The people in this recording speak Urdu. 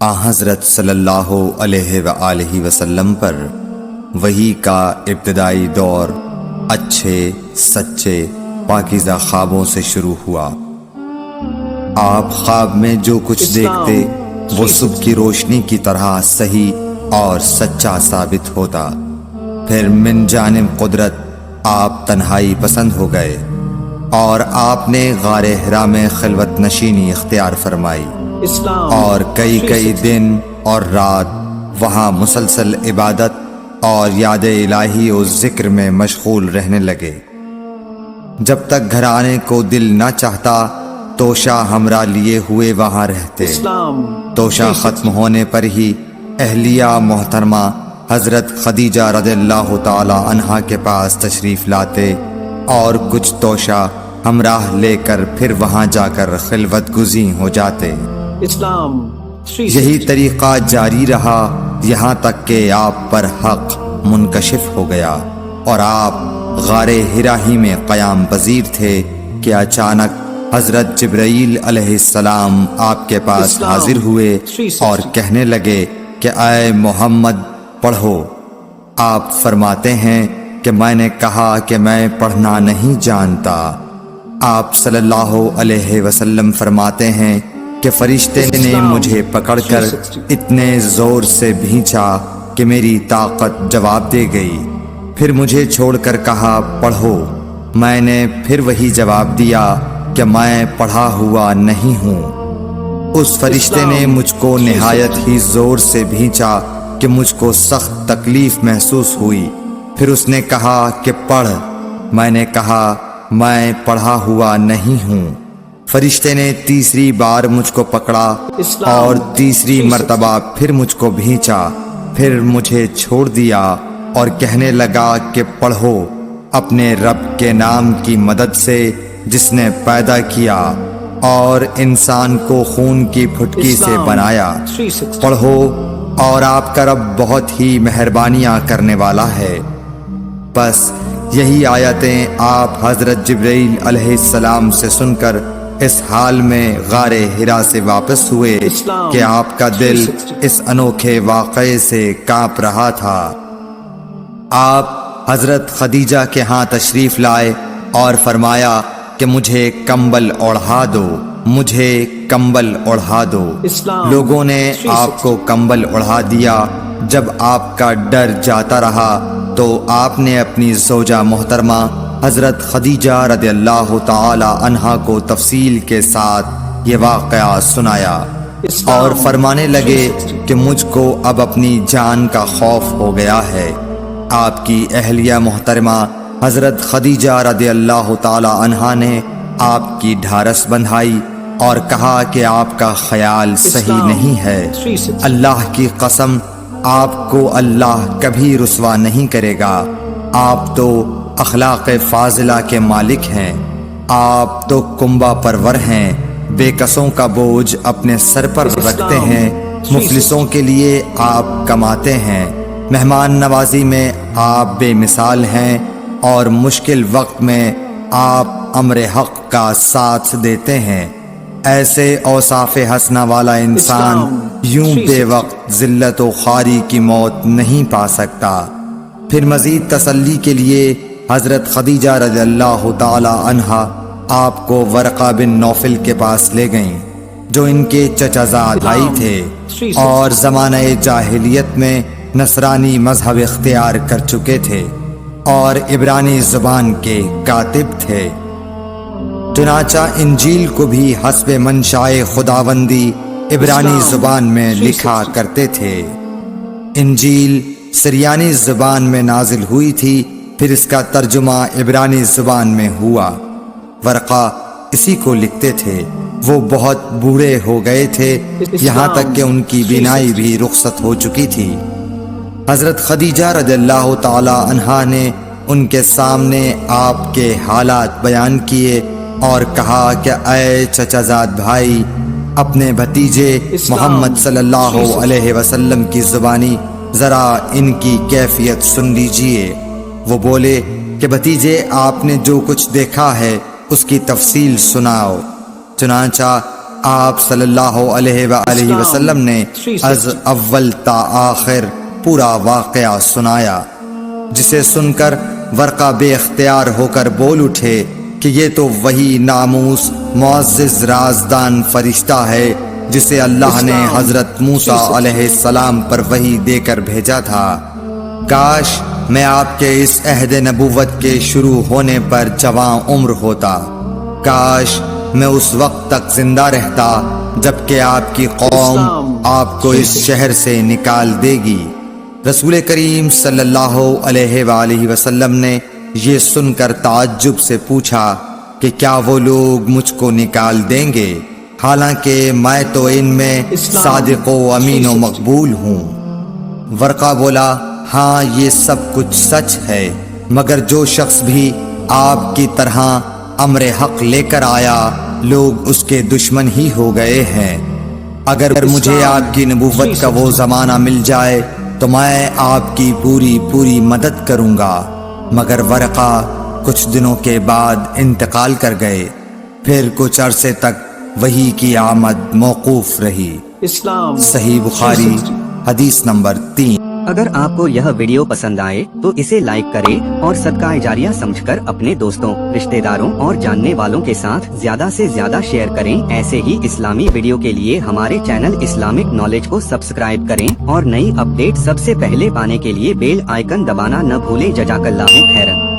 حضرت صلی اللہ علیہ وآلہ وسلم پر وحی کا ابتدائی دور اچھے سچے پاکیزہ خوابوں سے شروع ہوا۔ آپ خواب میں جو کچھ دیکھتے وہ صبح کی روشنی کی طرح صحیح اور سچا ثابت ہوتا۔ پھر من جانب قدرت آپ تنہائی پسند ہو گئے اور آپ نے غار حرا میں خلوت نشینی اختیار فرمائی اور کئی دن اور رات وہاں مسلسل عبادت اور یاد الہی و ذکر میں مشغول رہنے لگے۔ جب تک گھر آنے کو دل نہ چاہتا توشہ ہمراہ لیے ہوئے وہاں رہتے۔ توشہ ختم ہونے پر ہی اہلیہ محترمہ حضرت خدیجہ رضی اللہ تعالی عنہا کے پاس تشریف لاتے اور کچھ توشہ ہمراہ لے کر پھر وہاں جا کر خلوت گزین ہو جاتے۔ یہی طریقہ جاری رہا یہاں تک کہ آپ پر حق منکشف ہو گیا اور آپ غار حرا ہی میں قیام پذیر تھے کہ اچانک حضرت جبرائیل علیہ السلام آپ کے پاس حاضر ہوئے اور کہنے لگے کہ اے محمد پڑھو۔ آپ فرماتے ہیں کہ میں نے کہا کہ میں پڑھنا نہیں جانتا۔ آپ صلی اللہ علیہ وسلم فرماتے ہیں کہ فرشتے نے مجھے پکڑ کر اتنے زور سے بھینچا کہ میری طاقت جواب دے گئی۔ پھر مجھے چھوڑ کر کہا پڑھو۔ میں نے پھر وہی جواب دیا کہ میں پڑھا ہوا نہیں ہوں۔ اس فرشتے نے مجھ کو نہایت ہی زور سے بھینچا کہ مجھ کو سخت تکلیف محسوس ہوئی۔ پھر اس نے کہا کہ پڑھ۔ میں نے کہا میں پڑھا ہوا نہیں ہوں۔ فرشتے نے تیسری بار مجھ کو پکڑا اور تیسری مرتبہ پھر مجھ کو بھینچا۔ پھر مجھے چھوڑ دیا اور کہنے لگا کہ پڑھو اپنے رب کے نام کی مدد سے جس نے پیدا کیا اور انسان کو خون کی پھٹکی سے بنایا۔ پڑھو اور آپ کا رب بہت ہی مہربانیاں کرنے والا ہے۔ بس یہی آیتیں آپ حضرت جبرائیل علیہ السلام سے سن کر اس حال میں غار حرا سے واپس ہوئے کہ آپ کا دل اس انوکھے واقعے سے کانپ رہا تھا۔ آپ حضرت خدیجہ کے ہاں تشریف لائے اور فرمایا کہ مجھے کمبل اوڑھا دو، مجھے کمبل اوڑھا دو۔ لوگوں نے آپ کو کمبل اوڑھا دیا۔ جب آپ کا ڈر جاتا رہا تو آپ نے اپنی زوجہ محترمہ حضرت خدیجہ رضی اللہ تعالی عنہا کو تفصیل کے ساتھ یہ واقعہ سنایا اور فرمانے لگے کہ مجھ کو اب اپنی جان کا خوف ہو گیا ہے۔ آپ کی اہلیہ محترمہ حضرت خدیجہ رضی اللہ تعالی عنہا نے آپ کی ڈھارس بندھائی اور کہا کہ آپ کا خیال صحیح نہیں ہے۔ اللہ کی قسم آپ کو اللہ کبھی رسوا نہیں کرے گا۔ آپ تو اخلاق فاضلہ کے مالک ہیں۔ آپ تو کنبہ پرور ہیں، بے کسوں کا بوجھ اپنے سر پر رکھتے ہیں، مفلسوں کے لیے آپ کماتے ہیں، مہمان نوازی میں آپ بے مثال ہیں اور مشکل وقت میں آپ امر حق کا ساتھ دیتے ہیں۔ ایسے اوصاف حسنہ والا انسان یوں بے وقت ذلت و خواری کی موت نہیں پا سکتا۔ پھر مزید تسلی کے لیے حضرت خدیجہ رضی اللہ تعالی عنہا آپ کو ورقہ بن نوفل کے پاس لے گئیں جو ان کے چچا زاد بھائی تھے اور زمانہ جاہلیت میں نصرانی مذہب اختیار کر چکے تھے اور عبرانی زبان کے کاتب تھے۔ چنانچہ انجیل کو بھی حسب منشائے خداوندی عبرانی زبان میں لکھا کرتے تھے۔ انجیل سریانی زبان میں نازل ہوئی تھی، پھر اس کا ترجمہ عبرانی زبان میں ہوا۔ ورقہ اسی کو لکھتے تھے۔ وہ بہت بوڑھے ہو گئے تھے، یہاں تک کہ ان کی بینائی بھی رخصت ہو چکی تھی۔ حضرت خدیجہ رضی اللہ تعالی عنہا نے ان کے سامنے آپ کے حالات بیان کیے اور کہا کہ اے چچا زاد بھائی، اپنے بھتیجے محمد صلی اللہ علیہ وسلم کی زبانی ذرا ان کی کیفیت سن لیجئے۔ وہ بولے کہ بھتیجے آپ نے جو کچھ دیکھا ہے اس کی تفصیل سناؤ۔ چنانچہ آپ صلی اللہ علیہ وآلہ وسلم نے از اول تا آخر پورا واقعہ سنایا، جسے سن کر ورقہ بے اختیار ہو کر بول اٹھے کہ یہ تو وہی ناموس معزز رازدان فرشتہ ہے جسے اللہ نے حضرت موسیٰ علیہ السلام پر وحی دے کر بھیجا تھا۔ کاش میں آپ کے اس عہد نبوت کے شروع ہونے پر جواں عمر ہوتا، کاش میں اس وقت تک زندہ رہتا جبکہ آپ کی قوم آپ کو اس شہر سے نکال دے گی۔ رسول کریم صلی اللہ علیہ وآلہ وسلم نے یہ سن کر تعجب سے پوچھا کہ کیا وہ لوگ مجھ کو نکال دیں گے، حالانکہ میں تو ان میں صادق و امین و مقبول ہوں۔ ورقہ بولا، ہاں یہ سب کچھ سچ ہے، مگر جو شخص بھی آپ کی طرح امر حق لے کر آیا لوگ اس کے دشمن ہی ہو گئے ہیں۔ اگر مجھے آپ کی نبوت کا وہ زمانہ مل جائے تو میں آپ کی پوری مدد کروں گا، مگر ورقہ کچھ دنوں کے بعد انتقال کر گئے، پھر کچھ عرصے تک وحی کی آمد موقوف رہی۔ صحیح بخاری حدیث نمبر 3۔ اگر آپ کو یہ ویڈیو پسند آئے تو اسے لائک کریں اور صدقہ جاریہ سمجھ کر اپنے دوستوں، رشتہ داروں اور جاننے والوں کے ساتھ زیادہ سے زیادہ شیئر کریں۔ ایسے ہی اسلامی ویڈیو کے لیے ہمارے چینل اسلامک نالج کو سبسکرائب کریں اور نئی اپڈیٹ سب سے پہلے پانے کے لیے بیل آئیکن دبانا نہ بھولیں۔ جزاک اللہ خیرا۔